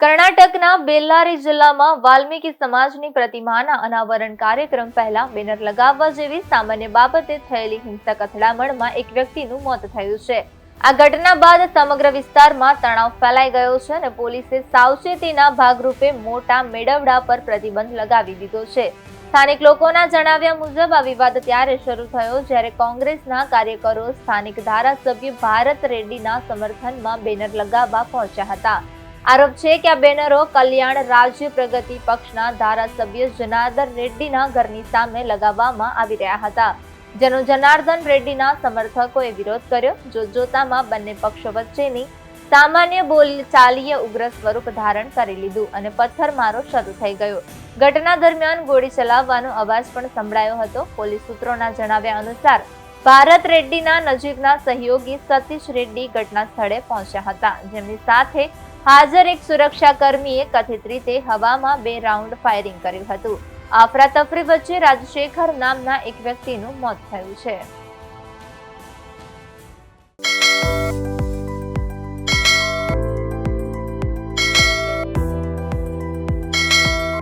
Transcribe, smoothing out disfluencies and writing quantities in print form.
કર્ણાટકના બેલ્લારી જિલ્લામાં વાલ્મીકી સમાજની પ્રતિમાના અનાવરણ કાર્યક્રમ પહેલા બેનર લગાવવા જેવી સામાન્ય બાબતે થયેલી હિંસક અથડામણમાં એક વ્યક્તિનું મોત થયું છે। આ ઘટના બાદ સમગ્ર વિસ્તારમાં તણાવ ફેલાઈ ગયો છે અને પોલીસે સાવચેતીના ભાગરૂપે મોટા મેળવડા પર પ્રતિબંધ લગાવી દીધો છે। સ્થાનિક લોકોના જણાવ્યા મુજબ આ વિવાદ ત્યારે શરૂ થયો જ્યારે કોંગ્રેસના કાર્યકરો સ્થાનિક ધારાસભ્ય ભારત રેડ્ડીના સમર્થનમાં બેનર લગાવવા પહોંચ્યા હતા। આરોપ છે કે આ બેનરો કલ્યાણ રાજ્ય પ્રગતિ પક્ષના ધારાસભ્ય જનાર્દન રેડ્ડીના ઘરની સામે લગાવવામાં આવી રહ્યા હતા, જેનો જનાર્દન રેડ્ડીના સમર્થકોએ વિરોધ કર્યો। જોતામાં બંને પક્ષો વચ્ચેની સામાન્ય બોલચાલીએ ઉગ્ર સ્વરૂપ ધારણ કરી લીધું અને પથ્થરમારો શરૂ થઈ ગયો। ઘટના દરમિયાન ગોળી ચલાવવાનો અવાજ પણ સંભળાયો હતો। પોલીસ સૂત્રોના જણાવ્યા અનુસાર ભારત રેડ્ડીના નજીકના સહયોગી સતીશ રેડ્ડી ઘટના સ્થળે પહોંચ્યા હતા, જેમની સાથે હાજર એક સુરક્ષાકર્મીએ કથિત રીતે હવામાં 2 રાઉન્ડ ફાયરિંગ કર્યું હતું। અફરાતફરી વચ્ચે રાજશેખર નામના એક વ્યક્તિનું મોત થયું છે।